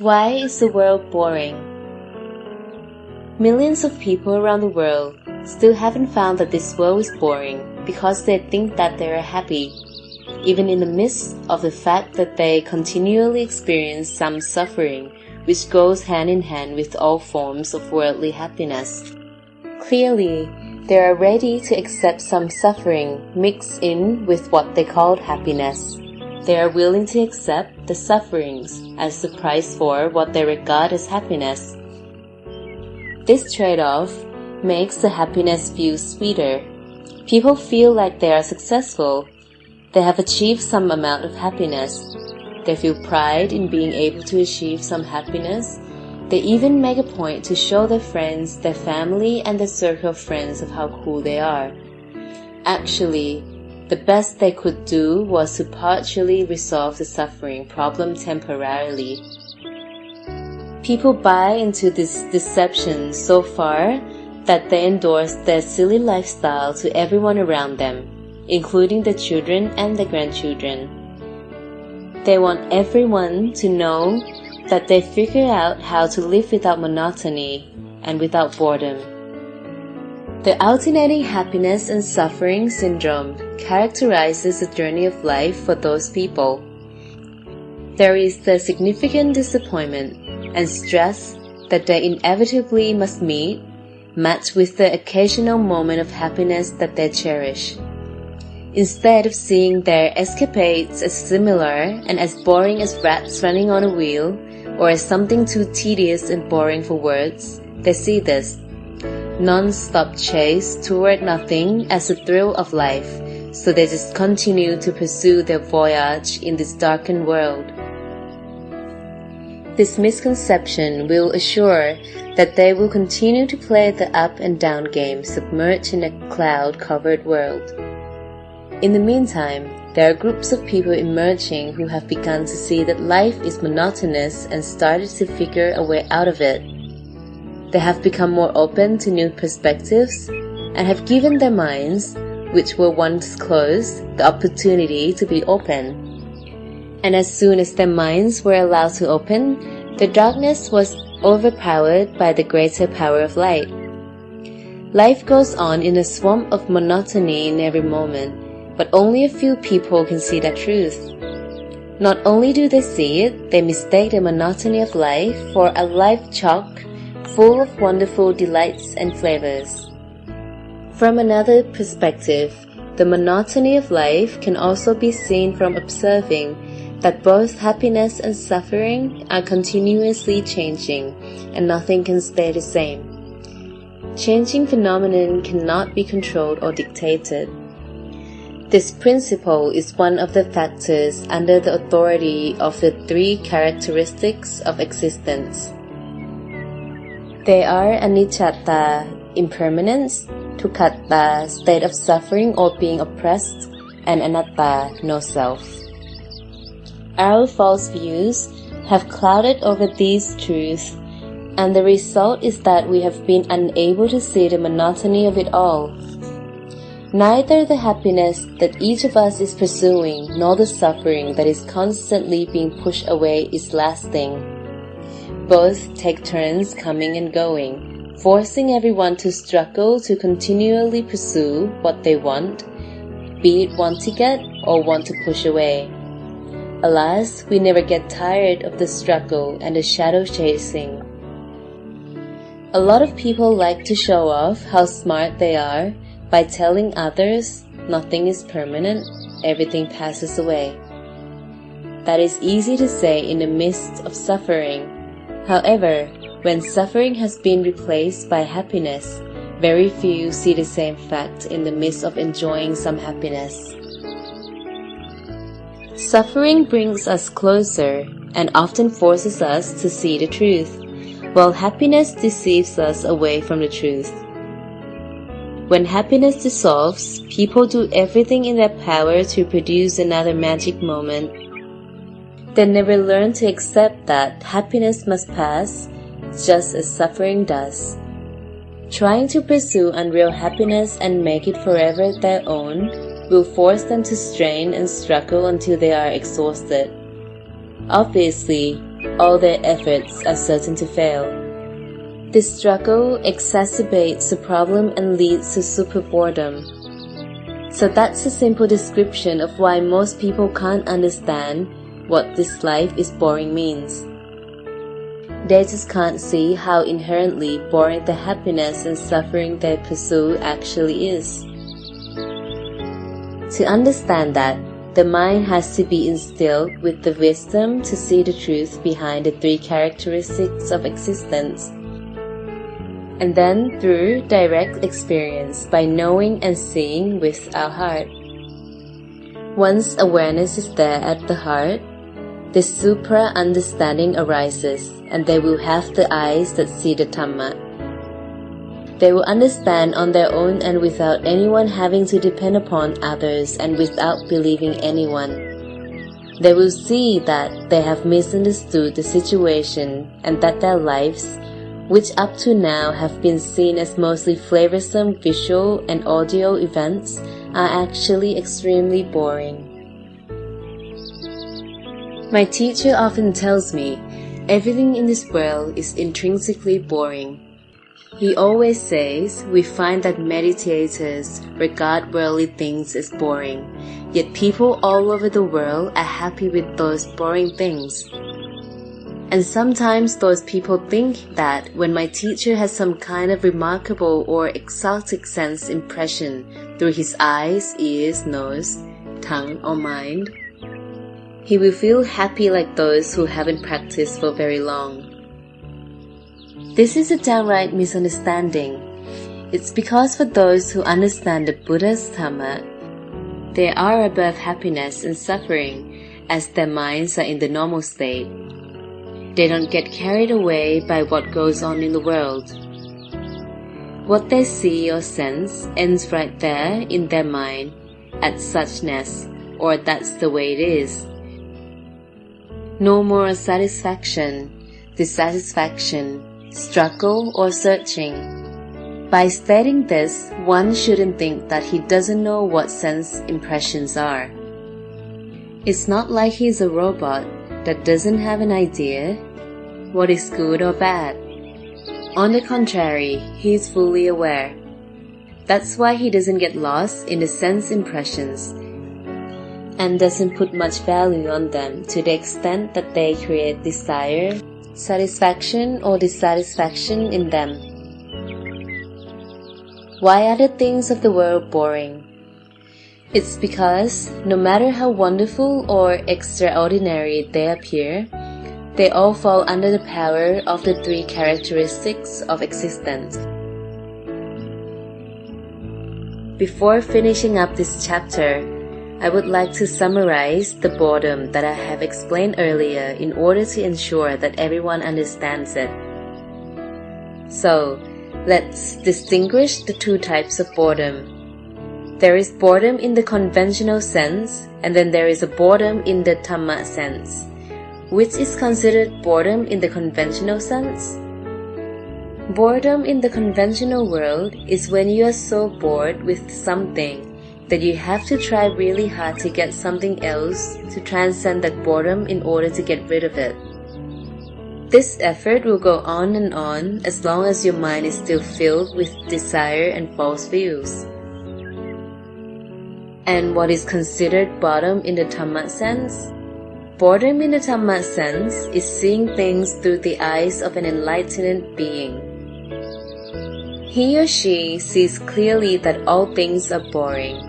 Why is the world boring? Millions of people around the world still haven't found that this world is boring because they think that they are happy, even in the midst of the fact that they continually experience some suffering, which goes hand in hand with all forms of worldly happiness. Clearly, they are ready to accept some suffering mixed in with what they call happiness. They are willing to accept the sufferings as the price for what they regard as happiness. This trade-off makes the happiness feel sweeter. People feel like they are successful. They have achieved some amount of happiness. They feel pride in being able to achieve some happiness. They even make a point to show their friends, their family, and their circle of friends of how cool they are. Actually, the best they could do was to partially resolve the suffering problem temporarily. People buy into this deception so far that they endorse their silly lifestyle to everyone around them, including their children and their grandchildren. They want everyone to know that they figure out how to live without monotony and without boredom. The alternating happiness and suffering syndrome characterizes the journey of life for those people. There is the significant disappointment and stress that they inevitably must meet, matched with the occasional moment of happiness that they cherish. Instead of seeing their escapades as similar and as boring as rats running on a wheel, or as something too tedious and boring for words, they see this non-stop chase toward nothing as the thrill of life, so they just continue to pursue their voyage in this darkened world. This misconception will assure that they will continue to play the up and down game submerged in a cloud-covered world. In the meantime, there are groups of people emerging who have begun to see that life is monotonous and started to figure a way out of it. They have become more open to new perspectives and have given their minds, which were once closed, the opportunity to be open. And as soon as their minds were allowed to open, the darkness was overpowered by the greater power of light. Life goes on in a swamp of monotony in every moment, but only a few people can see that truth. Not only do they see it, they mistake the monotony of life for a life chock full of wonderful delights and flavors. From another perspective, the monotony of life can also be seen from observing that both happiness and suffering are continuously changing, and nothing can stay the same. Changing phenomenon cannot be controlled or dictated. This principle is one of the factors under the authority of the three characteristics of existence. They are aniccatta, impermanence, dukkhatta, state of suffering or being oppressed, and anatta, no self. Our false views have clouded over these truths, and the result is that we have been unable to see the monotony of it all. Neither the happiness that each of us is pursuing nor the suffering that is constantly being pushed away is lasting. Both take turns coming and going, forcing everyone to struggle to continually pursue what they want, be it want to get or want to push away. Alas, we never get tired of the struggle and the shadow chasing. A lot of people like to show off how smart they are by telling others nothing is permanent, everything passes away. That is easy to say in the midst of suffering. However, when suffering has been replaced by happiness, very few see the same fact in the midst of enjoying some happiness. Suffering brings us closer and often forces us to see the truth, while happiness deceives us away from the truth. When happiness dissolves, people do everything in their power to produce another magic moment. They never learn to accept that happiness must pass, just as suffering does. Trying to pursue unreal happiness and make it forever their own will force them to strain and struggle until they are exhausted. Obviously, all their efforts are certain to fail. This struggle exacerbates the problem and leads to super boredom. So that's a simple description of why most people can't understand what this life is boring means. They just can't see how inherently boring the happiness and suffering they pursue actually is. To understand that, the mind has to be instilled with the wisdom to see the truth behind the three characteristics of existence, and then through direct experience by knowing and seeing with our heart. Once awareness is there at the heart, the supra-understanding arises, and they will have the eyes that see the Dhamma. They will understand on their own and without anyone having to depend upon others and without believing anyone. They will see that they have misunderstood the situation and that their lives, which up to now have been seen as mostly flavorsome visual and audio events, are actually extremely boring. My teacher often tells me, everything in this world is intrinsically boring. He always says we find that meditators regard worldly things as boring, yet people all over the world are happy with those boring things. And sometimes those people think that when my teacher has some kind of remarkable or exotic sense impression through his eyes, ears, nose, tongue, or mind, he will feel happy like those who haven't practiced for very long. This is a downright misunderstanding. It's because for those who understand the Buddha's Dhamma, they are above happiness and suffering as their minds are in the normal state. They don't get carried away by what goes on in the world. What they see or sense ends right there in their mind at suchness, or that's the way it is. No more satisfaction, dissatisfaction, struggle or searching. By stating this, one shouldn't think that he doesn't know what sense impressions are. It's not like he's a robot that doesn't have an idea what is good or bad. On the contrary, he is fully aware. That's why he doesn't get lost in the sense impressions and doesn't put much value on them to the extent that they create desire, satisfaction or dissatisfaction in them. Why are the things of the world boring? It's because no matter how wonderful or extraordinary they appear, they all fall under the power of the three characteristics of existence. Before finishing up this chapter, I would like to summarize the boredom that I have explained earlier in order to ensure that everyone understands it. So, let's distinguish the two types of boredom. There is boredom in the conventional sense, and then there is a boredom in the Dhamma sense. Which is considered boredom in the conventional sense? Boredom in the conventional world is when you are so bored with something that you have to try really hard to get something else to transcend that boredom in order to get rid of it. This effort will go on and on as long as your mind is still filled with desire and false views. And what is considered boredom in the Dhamma sense? Boredom in the Dhamma sense is seeing things through the eyes of an enlightened being. He or she sees clearly that all things are boring,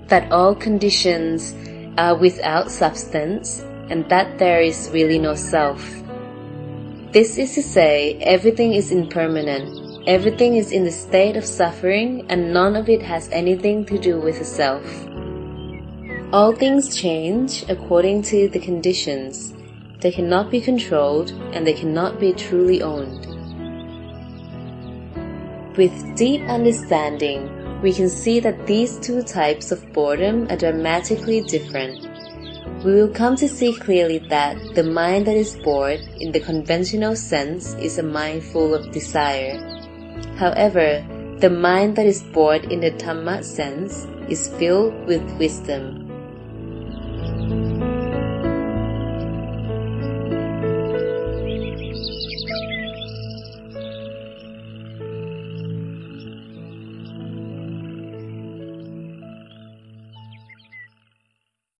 that all conditions are without substance, and that there is really no self. This is to say, everything is impermanent, everything is in the state of suffering, and none of it has anything to do with the self. All things change according to the conditions. They cannot be controlled, and they cannot be truly owned. With deep understanding, we can see that these two types of boredom are dramatically different. We will come to see clearly that the mind that is bored in the conventional sense is a mind full of desire. However, the mind that is bored in the Dhamma sense is filled with wisdom.